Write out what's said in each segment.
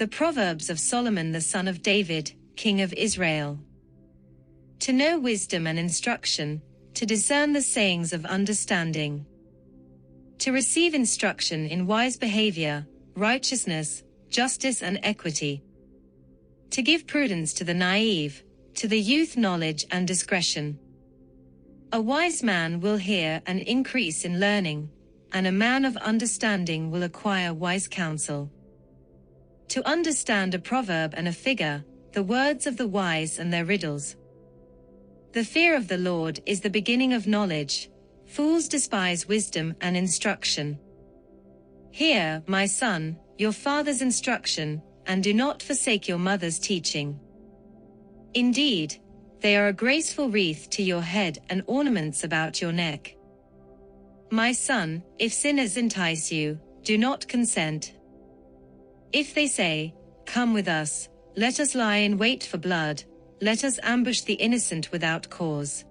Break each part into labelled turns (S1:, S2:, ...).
S1: The Proverbs of Solomon the son of David, king of Israel. To know wisdom and instruction, to discern the sayings of understanding. To receive instruction in wise behavior, righteousness, justice and equity. To give prudence to the naive, to the youth knowledge and discretion. A wise man will hear and increase in learning, and a man of understanding will acquire wise counsel. To understand a proverb and a figure, the words of the wise and their riddles. The fear of the Lord is the beginning of knowledge. Fools despise wisdom and instruction. Hear, my son, your father's instruction, and do not forsake your mother's teaching. Indeed, they are a graceful wreath to your head and ornaments about your neck. My son, if sinners entice you, do not consent. If they say, "Come with us, let us lie in wait for blood, let us ambush the innocent without cause.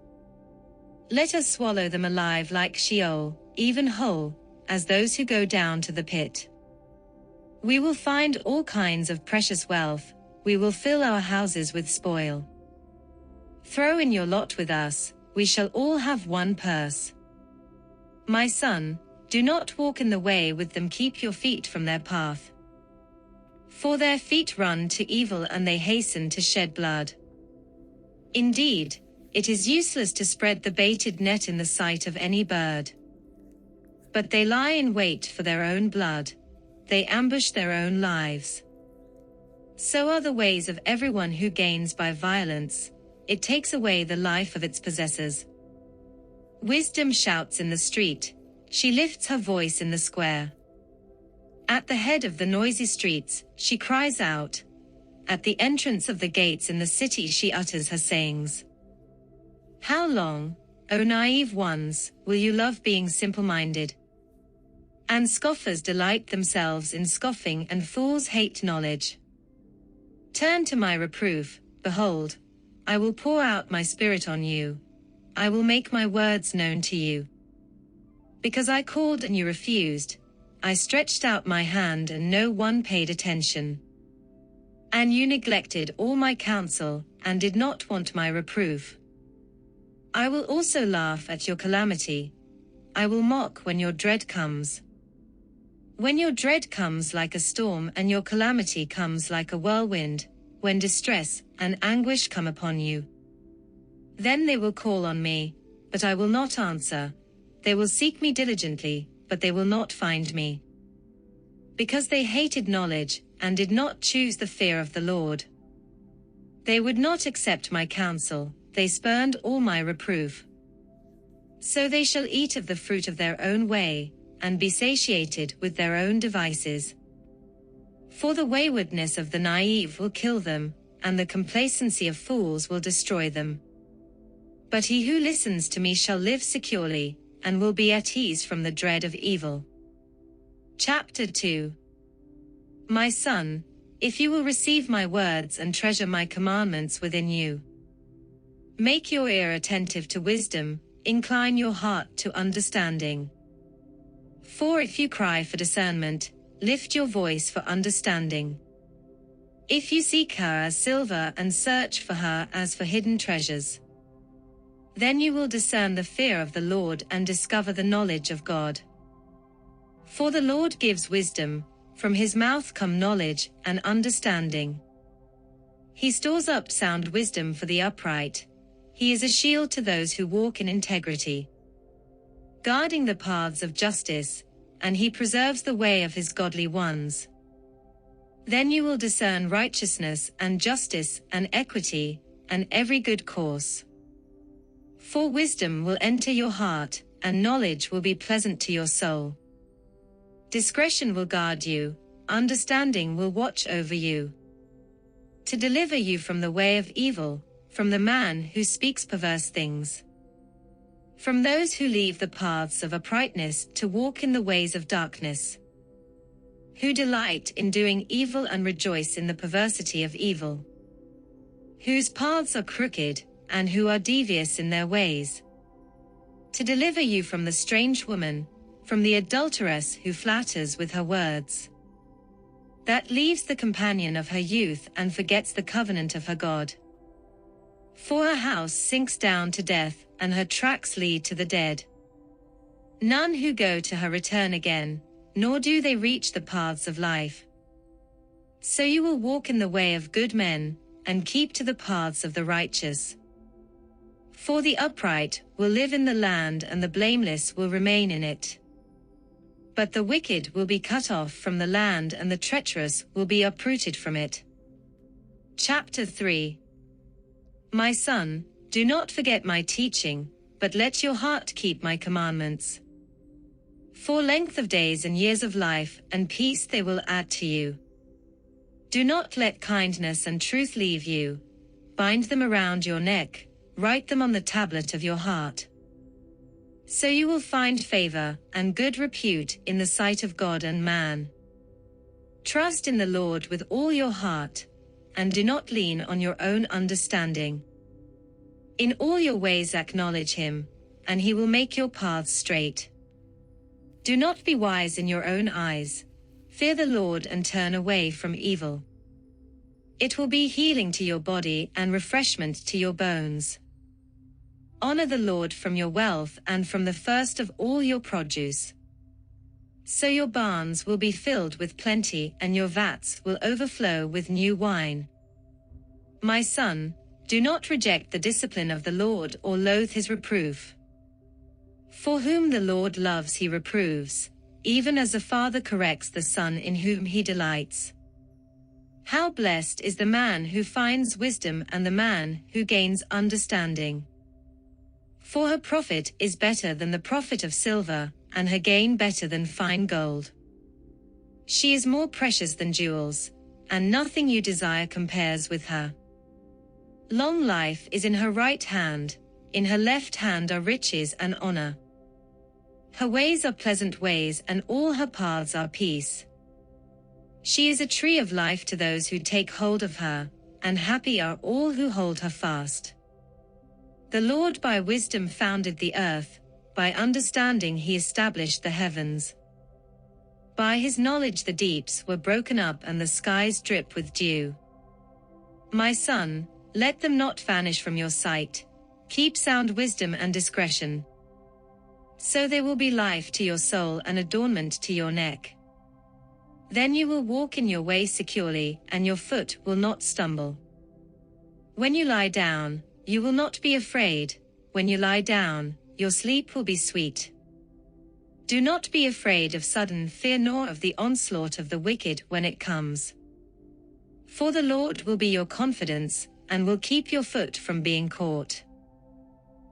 S1: Let us swallow them alive like Sheol, even whole, as those who go down to the pit. We will find all kinds of precious wealth, we will fill our houses with spoil. Throw in your lot with us, we shall all have one purse. My son, do not walk in the way with them, keep your feet from their path. For their feet run to evil and they hasten to shed blood. Indeed, it is useless to spread the baited net in the sight of any bird. But they lie in wait for their own blood, they ambush their own lives. So are the ways of everyone who gains by violence, it takes away the life of its possessors. Wisdom shouts in the street, she lifts her voice in the square. At the head of the noisy streets, she cries out. At the entrance of the gates in the city she utters her sayings. How long, O naive ones, will you love being simple-minded? And scoffers delight themselves in scoffing and fools hate knowledge. Turn to my reproof, behold, I will pour out my spirit on you. I will make my words known to you. Because I called and you refused, I stretched out my hand and no one paid attention. And you neglected all my counsel, and did not want my reproof. I will also laugh at your calamity. I will mock when your dread comes. When your dread comes like a storm and your calamity comes like a whirlwind, when distress and anguish come upon you. Then they will call on me, but I will not answer. They will seek me diligently, but they will not find me. Because they hated knowledge, and did not choose the fear of the Lord. They would not accept my counsel, they spurned all my reproof. So they shall eat of the fruit of their own way, and be satiated with their own devices. For the waywardness of the naive will kill them, and the complacency of fools will destroy them. But he who listens to me shall live securely, and will be at ease from the dread of evil. Chapter 2. My son, if you will receive my words and treasure my commandments within you. Make your ear attentive to wisdom, incline your heart to understanding. For if you cry for discernment, lift your voice for understanding. If you seek her as silver and search for her as for hidden treasures. Then you will discern the fear of the Lord and discover the knowledge of God. For the Lord gives wisdom, from his mouth come knowledge and understanding. He stores up sound wisdom for the upright. He is a shield to those who walk in integrity, guarding the paths of justice, and he preserves the way of his godly ones. Then you will discern righteousness and justice and equity, and every good course. For wisdom will enter your heart, and knowledge will be pleasant to your soul. Discretion will guard you, understanding will watch over you. To deliver you from the way of evil, from the man who speaks perverse things. From those who leave the paths of uprightness to walk in the ways of darkness. Who delight in doing evil and rejoice in the perversity of evil. Whose paths are crooked, and who are devious in their ways. To deliver you from the strange woman, from the adulteress who flatters with her words. that leaves the companion of her youth and forgets the covenant of her God. For her house sinks down to death, and her tracks lead to the dead. None who go to her return again, nor do they reach the paths of life. So you will walk in the way of good men, and keep to the paths of the righteous. For the upright will live in the land, and the blameless will remain in it. But the wicked will be cut off from the land, and the treacherous will be uprooted from it. Chapter 3. My son, do not forget my teaching, but let your heart keep my commandments. For length of days and years of life and peace they will add to you. Do not let kindness and truth leave you. Bind them around your neck, write them on the tablet of your heart. So you will find favor and good repute in the sight of God and man. Trust in the Lord with all your heart, and do not lean on your own understanding. In all your ways acknowledge him, and he will make your paths straight. Do not be wise in your own eyes. Fear the Lord and turn away from evil. It will be healing to your body and refreshment to your bones. Honor the Lord from your wealth and from the first of all your produce. So your barns will be filled with plenty, and your vats will overflow with new wine. My son, do not reject the discipline of the Lord or loathe his reproof. For whom the Lord loves he reproves, even as a father corrects the son in whom he delights. How blessed is the man who finds wisdom and the man who gains understanding. For her profit is better than the profit of silver, and her gain better than fine gold. She is more precious than jewels, and nothing you desire compares with her. Long life is in her right hand, in her left hand are riches and honor. Her ways are pleasant ways, and all her paths are peace. She is a tree of life to those who take hold of her, and happy are all who hold her fast. The Lord by wisdom founded the earth, by understanding he established the heavens. By his knowledge the deeps were broken up and the skies drip with dew. My son, let them not vanish from your sight. Keep sound wisdom and discretion. So they will be life to your soul and adornment to your neck. Then you will walk in your way securely, and your foot will not stumble. When you lie down, you will not be afraid. When you lie down, your sleep will be sweet. Do not be afraid of sudden fear, nor of the onslaught of the wicked when it comes. For the Lord will be your confidence, and will keep your foot from being caught.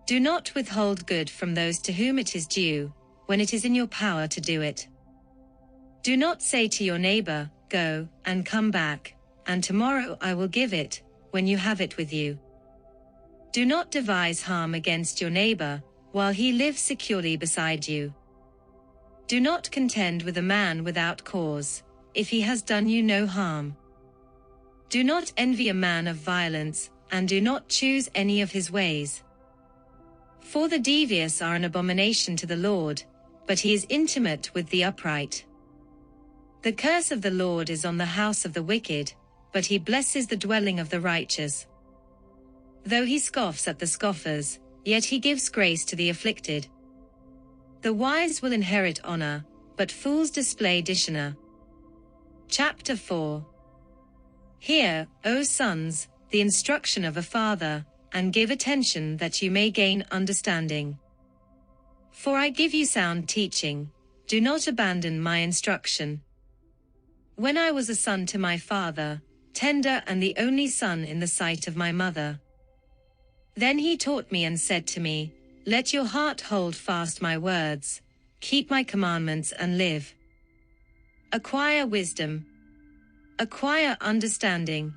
S1: Do not withhold good from those to whom it is due, when it is in your power to do it. Do not say to your neighbor, "Go, and come back, and tomorrow I will give it," when you have it with you. Do not devise harm against your neighbor, while he lives securely beside you. Do not contend with a man without cause, if he has done you no harm. Do not envy a man of violence, and do not choose any of his ways. For the devious are an abomination to the Lord, but he is intimate with the upright. The curse of the Lord is on the house of the wicked, but he blesses the dwelling of the righteous. Though he scoffs at the scoffers, yet he gives grace to the afflicted. The wise will inherit honor, but fools display dishonor. Chapter 4. Hear, O sons, the instruction of a father, and give attention that you may gain understanding. For I give you sound teaching, do not abandon my instruction. When I was a son to my father, tender and the only son in the sight of my mother. Then he taught me and said to me, "Let your heart hold fast my words, keep my commandments and live. Acquire wisdom. Acquire understanding.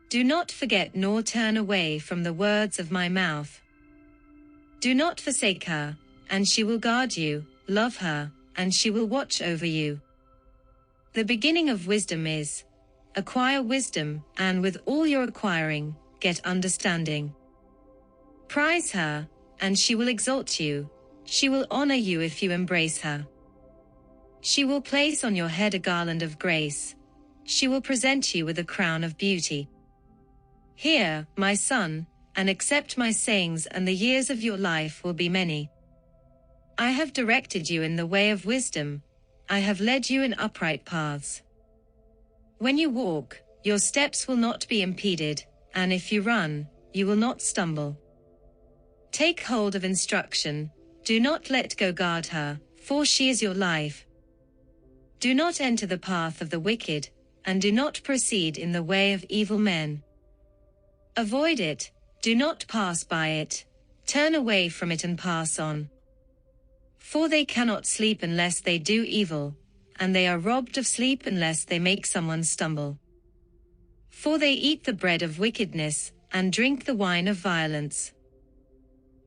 S1: Do not forget nor turn away from the words of my mouth. Do not forsake her, and she will guard you, love her, and she will watch over you. The beginning of wisdom is, acquire wisdom, and with all your acquiring, get understanding. Prize her, and she will exalt you, she will honor you if you embrace her. She will place on your head a garland of grace, she will present you with a crown of beauty. Hear, my son, and accept my sayings, and the years of your life will be many. I have directed you in the way of wisdom, I have led you in upright paths. When you walk, your steps will not be impeded, and if you run, you will not stumble. Take hold of instruction, do not let go, guard her, for she is your life. Do not enter the path of the wicked, and do not proceed in the way of evil men. Avoid it, do not pass by it, turn away from it and pass on. For they cannot sleep unless they do evil, and they are robbed of sleep unless they make someone stumble. For they eat the bread of wickedness, and drink the wine of violence.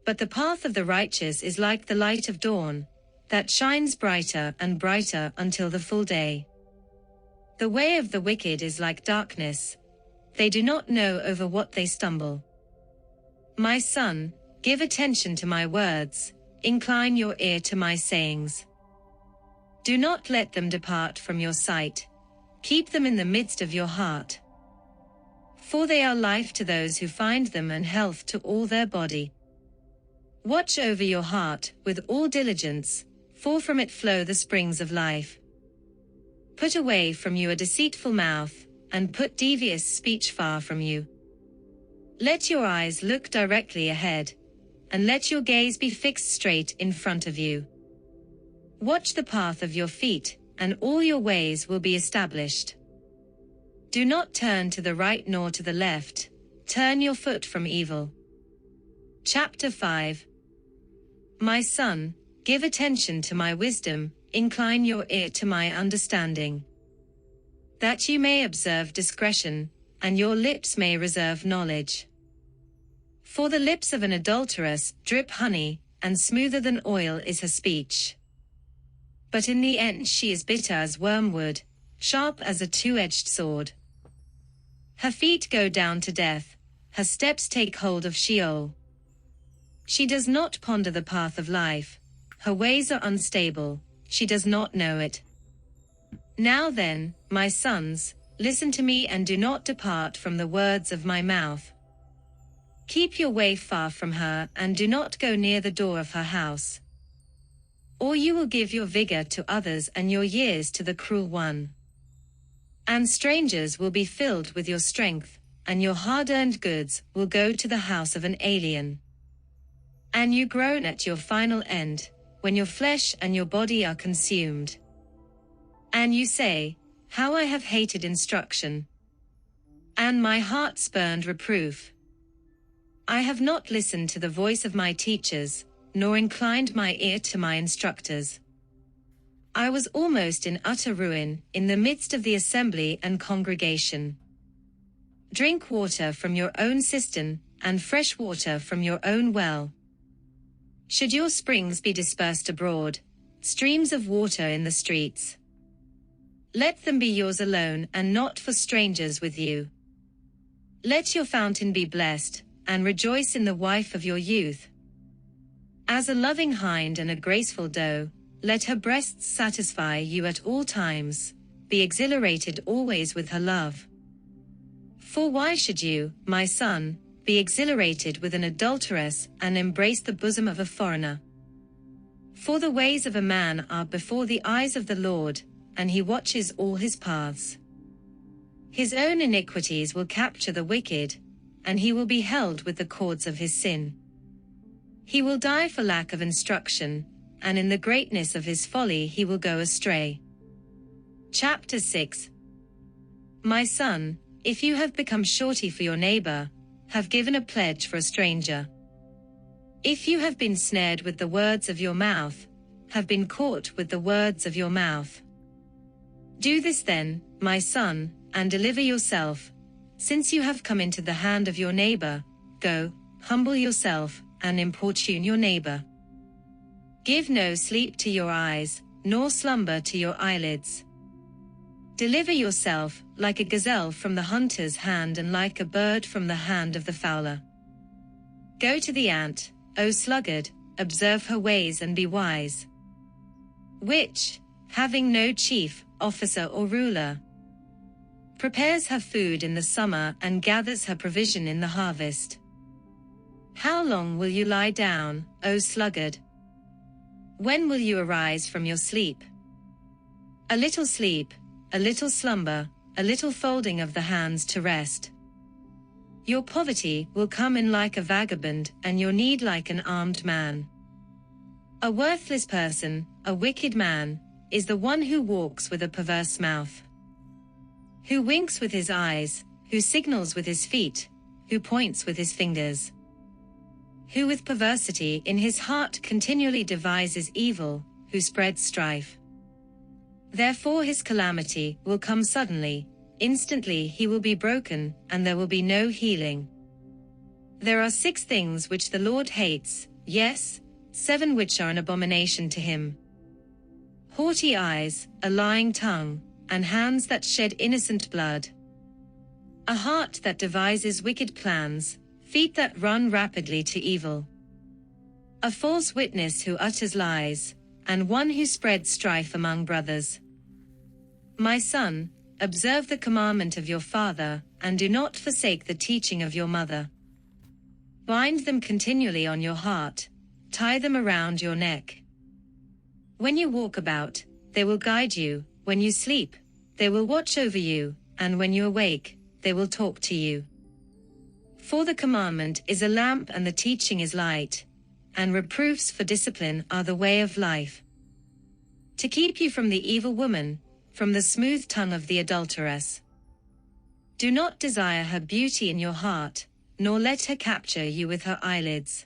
S1: But the path of the righteous is like the light of dawn, that shines brighter and brighter until the full day. The way of the wicked is like darkness, they do not know over what they stumble. My son, give attention to my words, incline your ear to my sayings. Do not let them depart from your sight, keep them in the midst of your heart. For they are life to those who find them and health to all their body. Watch over your heart with all diligence, for from it flow the springs of life. Put away from you a deceitful mouth, and put devious speech far from you. Let your eyes look directly ahead, and let your gaze be fixed straight in front of you. Watch the path of your feet, and all your ways will be established. Do not turn to the right nor to the left, turn your foot from evil. Chapter 5. My son, give attention to my wisdom, incline your ear to my understanding. That you may observe discretion, and your lips may reserve knowledge. For the lips of an adulteress drip honey, and smoother than oil is her speech. But in the end she is bitter as wormwood, sharp as a two-edged sword. Her feet go down to death, her steps take hold of Sheol. She does not ponder the path of life, her ways are unstable, she does not know it. Now then, my sons, listen to me and do not depart from the words of my mouth. Keep your way far from her and do not go near the door of her house. Or you will give your vigor to others and your years to the cruel one. And strangers will be filled with your strength, and your hard-earned goods will go to the house of an alien. And you groan at your final end, when your flesh and your body are consumed. And you say, how I have hated instruction, and my heart spurned reproof. I have not listened to the voice of my teachers, nor inclined my ear to my instructors. I was almost in utter ruin, in the midst of the assembly and congregation. Drink water from your own cistern, and fresh water from your own well. Should your springs be dispersed abroad, streams of water in the streets, let them be yours alone and not for strangers with you. Let your fountain be blessed, and rejoice in the wife of your youth. As a loving hind and a graceful doe, let her breasts satisfy you at all times, be exhilarated always with her love. For why should you, my son, be exhilarated with an adulteress and embrace the bosom of a foreigner? For the ways of a man are before the eyes of the Lord, and he watches all his paths. His own iniquities will capture the wicked, and he will be held with the cords of his sin. He will die for lack of instruction, and in the greatness of his folly he will go astray. Chapter 6. My son, if you have become surety for your neighbor, have given a pledge for a stranger. If you have been snared with the words of your mouth, have been caught with the words of your mouth. Do this then, my son, and deliver yourself, since you have come into the hand of your neighbor, go, humble yourself, and importune your neighbor. Give no sleep to your eyes, nor slumber to your eyelids. Deliver yourself, like a gazelle from the hunter's hand and like a bird from the hand of the fowler. Go to the ant, O sluggard, observe her ways and be wise. Which, having no chief, officer or ruler, prepares her food in the summer and gathers her provision in the harvest. How long will you lie down, O sluggard? When will you arise from your sleep? A little sleep, a little slumber, a little folding of the hands to rest. Your poverty will come in like a vagabond, and your need like an armed man. A worthless person, a wicked man, is the one who walks with a perverse mouth, who winks with his eyes, who signals with his feet, who points with his fingers, who with perversity in his heart continually devises evil, who spreads strife. Therefore his calamity will come suddenly, instantly he will be broken, and there will be no healing. There are 6 things which the Lord hates, yes, 7 which are an abomination to him: haughty eyes, a lying tongue, and hands that shed innocent blood, a heart that devises wicked plans, feet that run rapidly to evil, a false witness who utters lies, and one who spreads strife among brothers. My son, observe the commandment of your father, and do not forsake the teaching of your mother. Bind them continually on your heart, tie them around your neck. When you walk about, they will guide you; when you sleep, they will watch over you; and when you awake, they will talk to you. For the commandment is a lamp and the teaching is light, and reproofs for discipline are the way of life, to keep you from the evil woman, from the smooth tongue of the adulteress. Do not desire her beauty in your heart, nor let her capture you with her eyelids.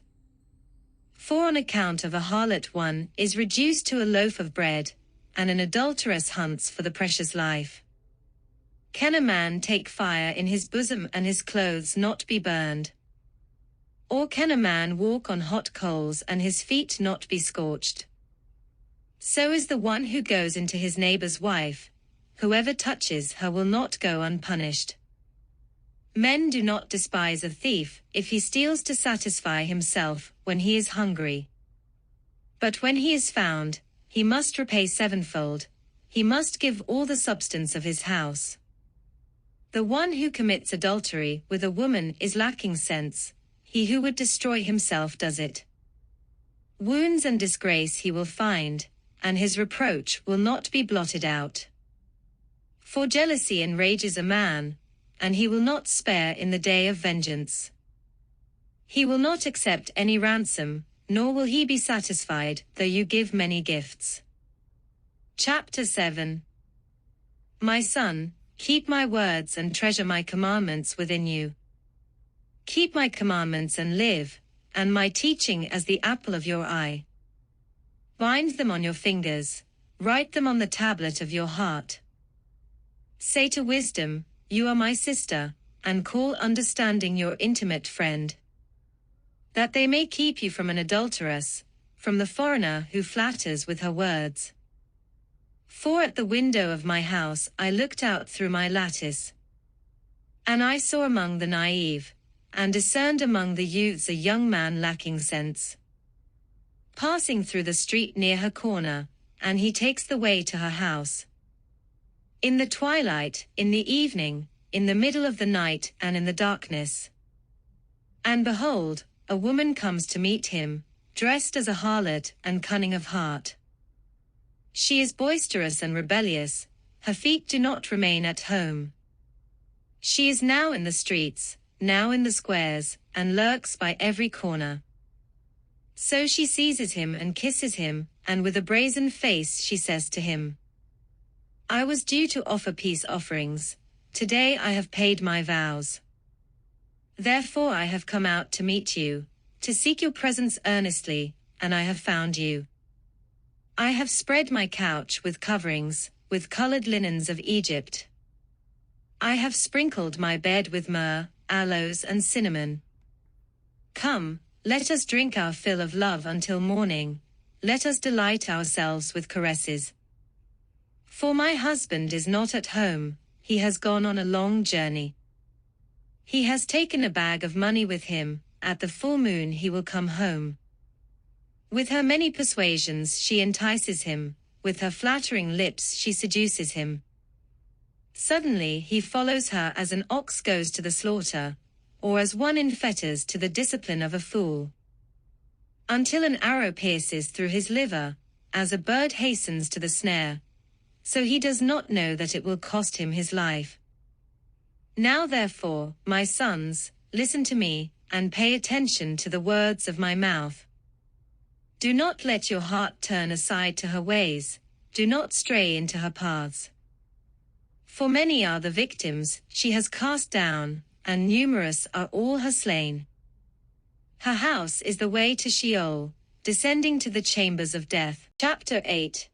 S1: For on account of a harlot one is reduced to a loaf of bread, and an adulteress hunts for the precious life. Can a man take fire in his bosom and his clothes not be burned? Or can a man walk on hot coals and his feet not be scorched? So is the one who goes into his neighbor's wife; whoever touches her will not go unpunished. Men do not despise a thief if he steals to satisfy himself when he is hungry. But when he is found, he must repay 7-fold, he must give all the substance of his house. The one who commits adultery with a woman is lacking sense; he who would destroy himself does it. Wounds and disgrace he will find, and his reproach will not be blotted out. For jealousy enrages a man, and he will not spare in the day of vengeance. He will not accept any ransom, nor will he be satisfied, though you give many gifts. Chapter 7. My son, keep my words and treasure my commandments within you. Keep my commandments and live, and my teaching as the apple of your eye. Bind them on your fingers, write them on the tablet of your heart. Say to wisdom, you are my sister, and call understanding your intimate friend, that they may keep you from an adulteress, from the foreigner who flatters with her words. For at the window of my house I looked out through my lattice, and I saw among the naive, and discerned among the youths a young man lacking sense, passing through the street near her corner, and he takes the way to her house. In the twilight, in the evening, in the middle of the night, and in the darkness. And behold, a woman comes to meet him, dressed as a harlot and cunning of heart. She is boisterous and rebellious; her feet do not remain at home. She is now in the streets, now in the squares, and lurks by every corner. So she seizes him and kisses him, and with a brazen face she says to him, I was due to offer peace offerings; today I have paid my vows. Therefore I have come out to meet you, to seek your presence earnestly, and I have found you. I have spread my couch with coverings, with colored linens of Egypt. I have sprinkled my bed with myrrh, aloes and cinnamon. Come, let us drink our fill of love until morning, let us delight ourselves with caresses. For my husband is not at home, he has gone on a long journey. He has taken a bag of money with him; at the full moon he will come home. With her many persuasions she entices him, with her flattering lips she seduces him. Suddenly he follows her as an ox goes to the slaughter, or as one in fetters to the discipline of a fool. Until an arrow pierces through his liver, as a bird hastens to the snare, so he does not know that it will cost him his life. Now therefore, my sons, listen to me, and pay attention to the words of my mouth. Do not let your heart turn aside to her ways, do not stray into her paths. For many are the victims she has cast down, and numerous are all her slain. Her house is the way to Sheol, descending to the chambers of death. Chapter 8.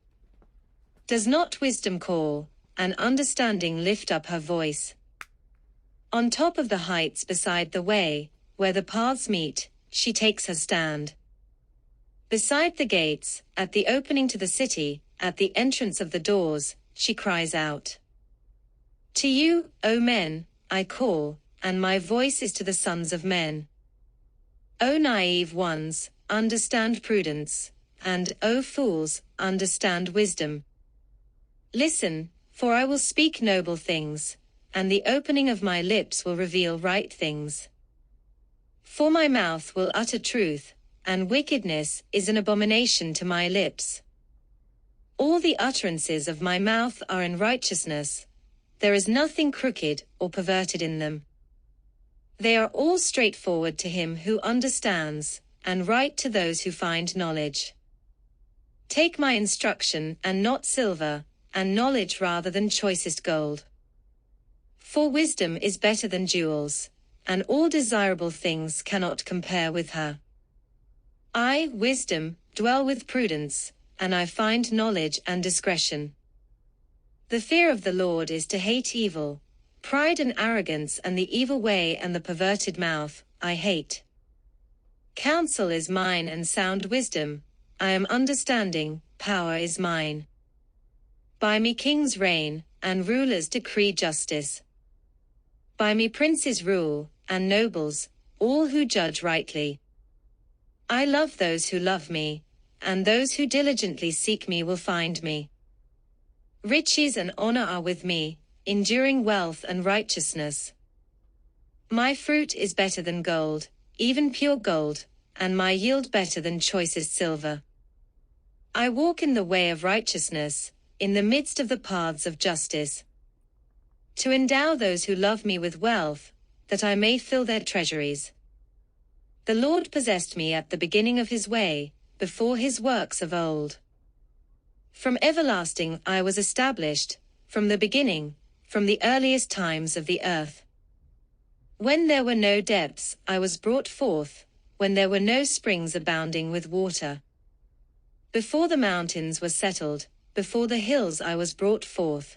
S1: Does not wisdom call, and understanding lift up her voice? On top of the heights beside the way, where the paths meet, she takes her stand. Beside the gates, at the opening to the city, at the entrance of the doors, she cries out. To you, O men, I call, and my voice is to the sons of men. O naive ones, understand prudence, and, O fools, understand wisdom. Listen, for I will speak noble things, and the opening of my lips will reveal right things. For my mouth will utter truth, and wickedness is an abomination to my lips. All the utterances of my mouth are in righteousness, there is nothing crooked or perverted in them. They are all straightforward to him who understands, and right to those who find knowledge. Take my instruction and not silver, and knowledge rather than choicest gold. For wisdom is better than jewels, and all desirable things cannot compare with her. I, wisdom, dwell with prudence, and I find knowledge and discretion. The fear of the Lord is to hate evil, pride and arrogance and the evil way and the perverted mouth, I hate. Counsel is mine and sound wisdom, I am understanding, power is mine. By me kings reign, and rulers decree justice. By me princes rule, and nobles, all who judge rightly. I love those who love me, and those who diligently seek me will find me. Riches and honor are with me, enduring wealth and righteousness. My fruit is better than gold, even pure gold, and my yield better than choicest silver. I walk in the way of righteousness, in the midst of the paths of justice. To endow those who love me with wealth, that I may fill their treasuries. The Lord possessed me at the beginning of his way, before his works of old. From everlasting I was established, from the beginning, from the earliest times of the earth. When there were no depths, I was brought forth, when there were no springs abounding with water. Before the mountains were settled, before the hills I was brought forth.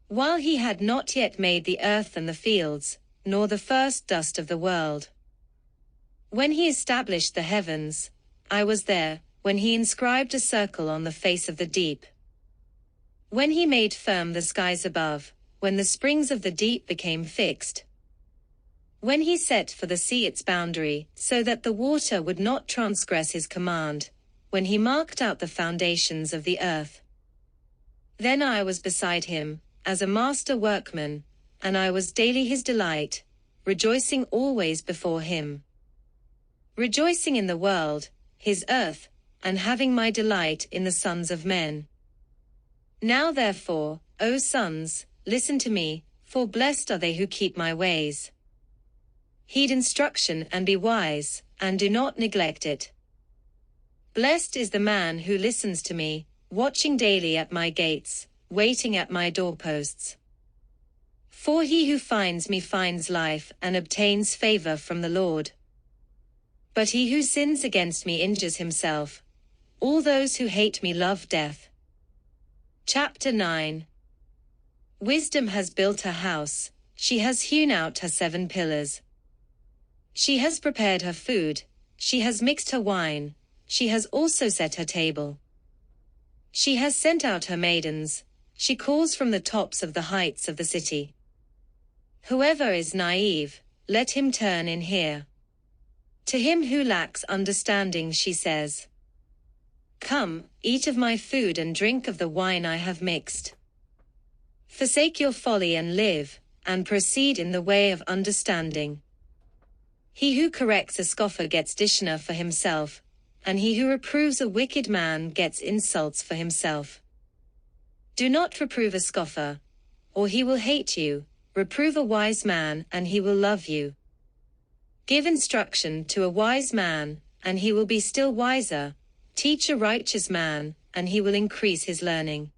S1: While he had not yet made the earth and the fields, nor the first dust of the world. When he established the heavens, I was there, when he inscribed a circle on the face of the deep. When he made firm the skies above, when the springs of the deep became fixed. When he set for the sea its boundary, so that the water would not transgress his command, when he marked out the foundations of the earth. Then I was beside him, as a master workman, and I was daily his delight, rejoicing always before him. Rejoicing in the world, his earth, and having my delight in the sons of men. Now therefore, O sons, listen to me, for blessed are they who keep my ways. Heed instruction and be wise, and do not neglect it. Blessed is the man who listens to me, watching daily at my gates, waiting at my doorposts. For he who finds me finds life and obtains favor from the Lord. But he who sins against me injures himself. All those who hate me love death. Chapter 9. Wisdom has built her house, she has hewn out her 7 pillars. She has prepared her food, she has mixed her wine, she has also set her table. She has sent out her maidens, she calls from the tops of the heights of the city. Whoever is naive, let him turn in here. To him who lacks understanding she says, Come, eat of my food and drink of the wine I have mixed. Forsake your folly and live, and proceed in the way of understanding. He who corrects a scoffer gets dishonor for himself, and he who reproves a wicked man gets insults for himself. Do not reprove a scoffer, or he will hate you. Reprove a wise man, and he will love you. Give instruction to a wise man, and he will be still wiser. Teach a righteous man, and he will increase his learning.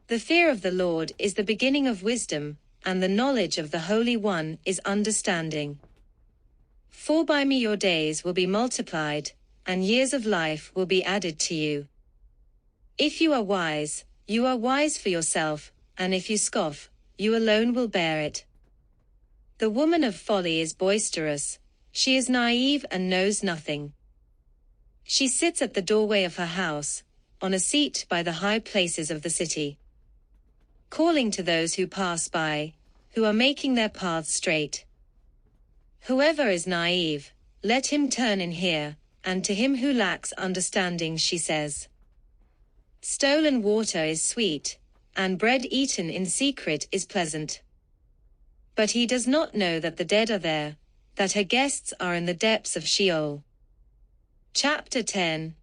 S1: The fear of the Lord is the beginning of wisdom, and the knowledge of the Holy One is understanding. For by me your days will be multiplied, and years of life will be added to you. If you are wise for yourself, and if you scoff, you alone will bear it. The woman of folly is boisterous, she is naive and knows nothing. She sits at the doorway of her house, on a seat by the high places of the city, calling to those who pass by, who are making their paths straight. Whoever is naive, let him turn and hear, and to him who lacks understanding she says, stolen water is sweet, and bread eaten in secret is pleasant. But he does not know that the dead are there, that her guests are in the depths of Sheol. Chapter 10.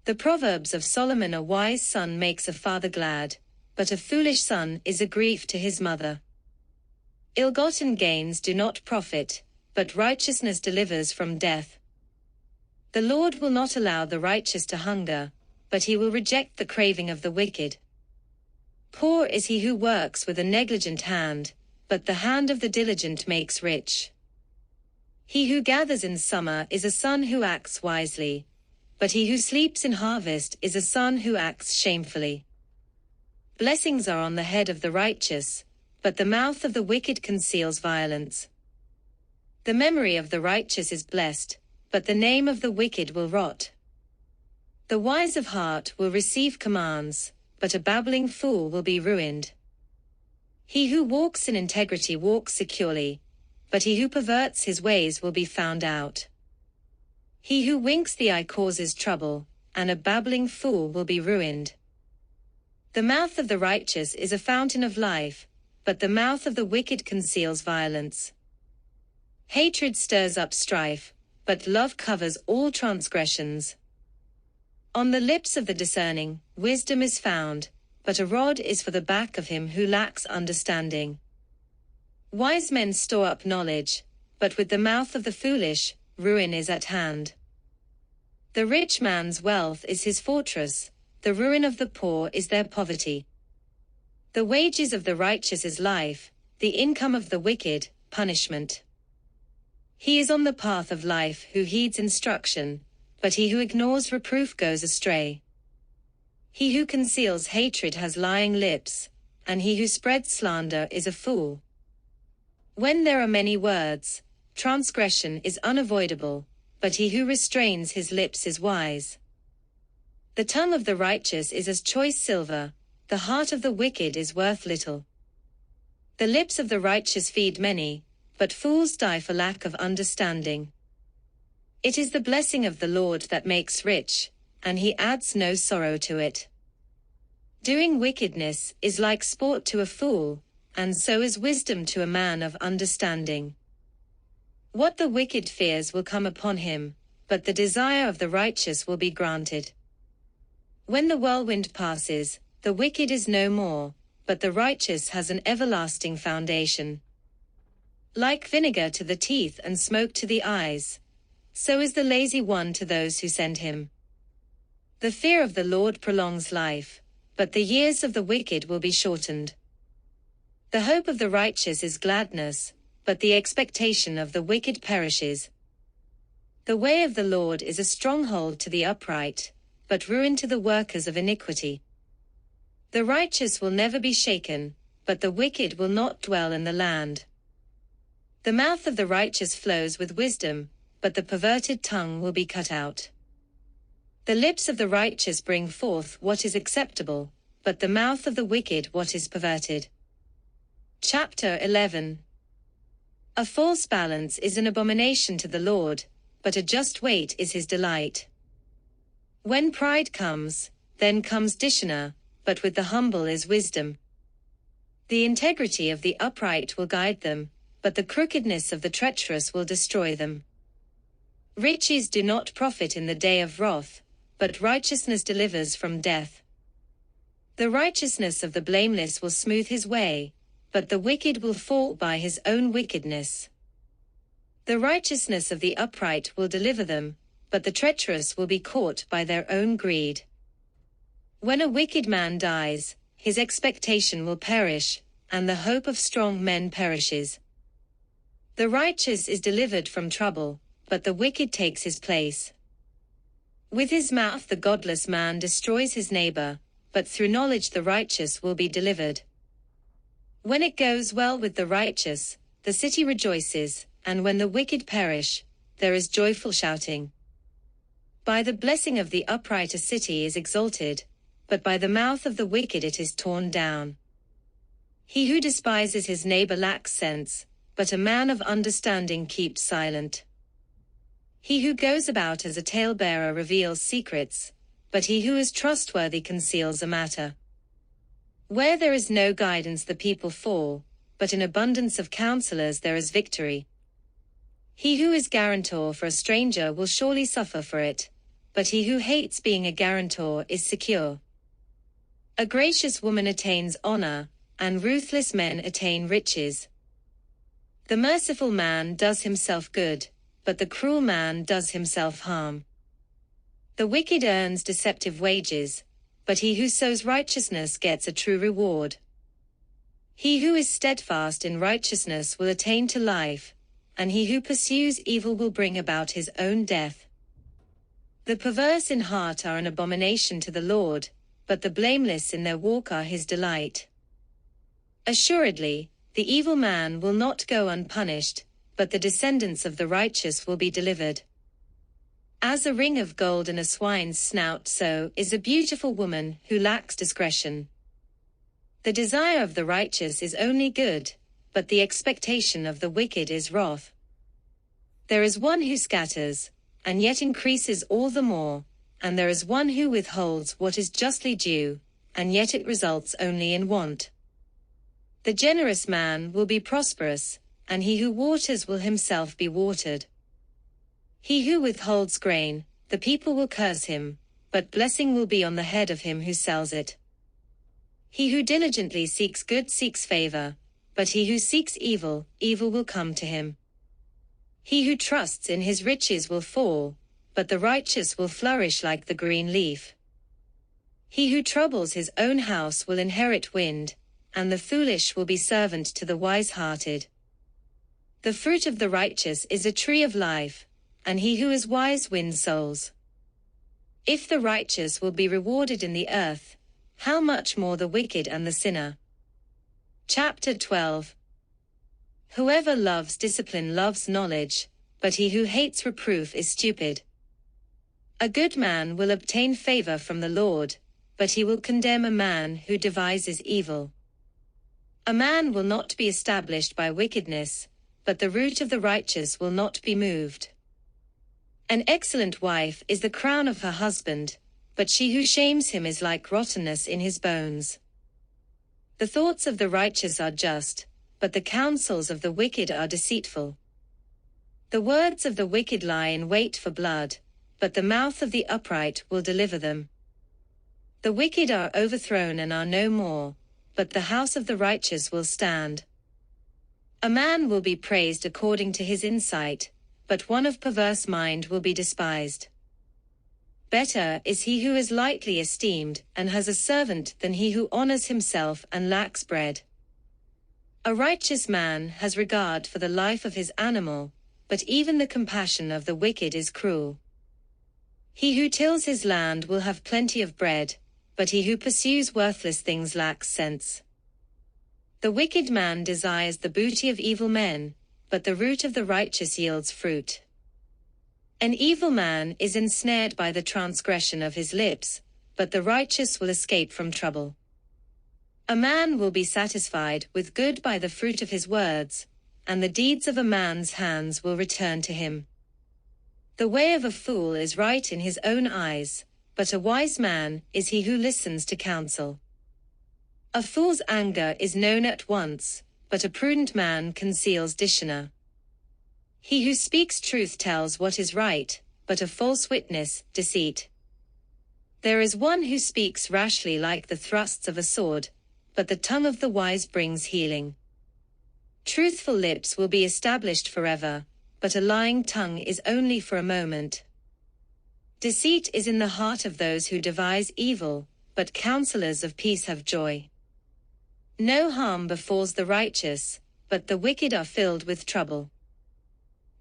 S1: The Proverbs of Solomon. A wise son makes a father glad, but a foolish son is a grief to his mother. Ill-gotten gains do not profit, but righteousness delivers from death. The Lord will not allow the righteous to hunger, but he will reject the craving of the wicked. Poor is he who works with a negligent hand, but the hand of the diligent makes rich. He who gathers in summer is a son who acts wisely, but he who sleeps in harvest is a son who acts shamefully. Blessings are on the head of the righteous, but the mouth of the wicked conceals violence. The memory of the righteous is blessed, but the name of the wicked will rot. The wise of heart will receive commands, but a babbling fool will be ruined. He who walks in integrity walks securely, but he who perverts his ways will be found out. He who winks the eye causes trouble, and a babbling fool will be ruined. The mouth of the righteous is a fountain of life, but the mouth of the wicked conceals violence. Hatred stirs up strife, but love covers all transgressions. On the lips of the discerning, wisdom is found, but a rod is for the back of him who lacks understanding. Wise men store up knowledge, but with the mouth of the foolish, ruin is at hand. The rich man's wealth is his fortress, the ruin of the poor is their poverty. The wages of the righteous is life, the income of the wicked, punishment. He is on the path of life who heeds instruction, but he who ignores reproof goes astray. He who conceals hatred has lying lips, and he who spreads slander is a fool. When there are many words, transgression is unavoidable, but he who restrains his lips is wise. The tongue of the righteous is as choice silver, the heart of the wicked is worth little. The lips of the righteous feed many, but fools die for lack of understanding. It is the blessing of the Lord that makes rich, and he adds no sorrow to it. Doing wickedness is like sport to a fool, and so is wisdom to a man of understanding. What the wicked fears will come upon him, but the desire of the righteous will be granted. When the whirlwind passes, the wicked is no more, but the righteous has an everlasting foundation. Like vinegar to the teeth and smoke to the eyes, so is the lazy one to those who send him. The fear of the Lord prolongs life, but the years of the wicked will be shortened. The hope of the righteous is gladness, but the expectation of the wicked perishes. The way of the Lord is a stronghold to the upright, but ruin to the workers of iniquity. The righteous will never be shaken, but the wicked will not dwell in the land. The mouth of the righteous flows with wisdom, but the perverted tongue will be cut out. The lips of the righteous bring forth what is acceptable, but the mouth of the wicked what is perverted. Chapter 11. A false balance is an abomination to the Lord, but a just weight is his delight. When pride comes, then comes dishonor, but with the humble is wisdom. The integrity of the upright will guide them, but the crookedness of the treacherous will destroy them. Riches do not profit in the day of wrath, but righteousness delivers from death. The righteousness of the blameless will smooth his way, but the wicked will fall by his own wickedness. The righteousness of the upright will deliver them, but the treacherous will be caught by their own greed. When a wicked man dies, his expectation will perish, and the hope of strong men perishes. The righteous is delivered from trouble, but the wicked takes his place. With his mouth the godless man destroys his neighbor, but through knowledge the righteous will be delivered. When it goes well with the righteous, the city rejoices, and when the wicked perish, there is joyful shouting. By the blessing of the upright a city is exalted, but by the mouth of the wicked it is torn down. He who despises his neighbor lacks sense, but a man of understanding keeps silent. He who goes about as a talebearer reveals secrets, but he who is trustworthy conceals a matter. Where there is no guidance the people fall, but in abundance of counselors there is victory. He who is guarantor for a stranger will surely suffer for it, but he who hates being a guarantor is secure. A gracious woman attains honor, and ruthless men attain riches. The merciful man does himself good, but the cruel man does himself harm. The wicked earns deceptive wages, but he who sows righteousness gets a true reward. He who is steadfast in righteousness will attain to life, and he who pursues evil will bring about his own death. The perverse in heart are an abomination to the Lord, but the blameless in their walk are his delight. Assuredly, the evil man will not go unpunished, but the descendants of the righteous will be delivered. As a ring of gold in a swine's snout, so is a beautiful woman who lacks discretion. The desire of the righteous is only good, but the expectation of the wicked is wrath. There is one who scatters, and yet increases all the more, and there is one who withholds what is justly due, and yet it results only in want. The generous man will be prosperous, and he who waters will himself be watered. He who withholds grain, the people will curse him, but blessing will be on the head of him who sells it. He who diligently seeks good seeks favor, but he who seeks evil, evil will come to him. He who trusts in his riches will fall, but the righteous will flourish like the green leaf. He who troubles his own house will inherit wind, and the foolish will be servant to the wise-hearted. The fruit of the righteous is a tree of life, and he who is wise wins souls. If the righteous will be rewarded in the earth, how much more the wicked and the sinner? Chapter 12. Whoever loves discipline loves knowledge, but he who hates reproof is stupid. A good man will obtain favor from the Lord, but he will condemn a man who devises evil. A man will not be established by wickedness, but the root of the righteous will not be moved. An excellent wife is the crown of her husband, but she who shames him is like rottenness in his bones. The thoughts of the righteous are just, but the counsels of the wicked are deceitful. The words of the wicked lie in wait for blood, but the mouth of the upright will deliver them. The wicked are overthrown and are no more, but the house of the righteous will stand. A man will be praised according to his insight, but one of perverse mind will be despised. Better is he who is lightly esteemed and has a servant than he who honors himself and lacks bread. A righteous man has regard for the life of his animal, but even the compassion of the wicked is cruel. He who tills his land will have plenty of bread, but he who pursues worthless things lacks sense. The wicked man desires the booty of evil men, but the root of the righteous yields fruit. An evil man is ensnared by the transgression of his lips, but the righteous will escape from trouble. A man will be satisfied with good by the fruit of his words, and the deeds of a man's hands will return to him. The way of a fool is right in his own eyes, but a wise man is he who listens to counsel. A fool's anger is known at once, but a prudent man conceals dishonor. He who speaks truth tells what is right, but a false witness, deceit. There is one who speaks rashly like the thrusts of a sword, but the tongue of the wise brings healing. Truthful lips will be established forever, but a lying tongue is only for a moment. Deceit is in the heart of those who devise evil, but counselors of peace have joy. No harm befalls the righteous, but the wicked are filled with trouble.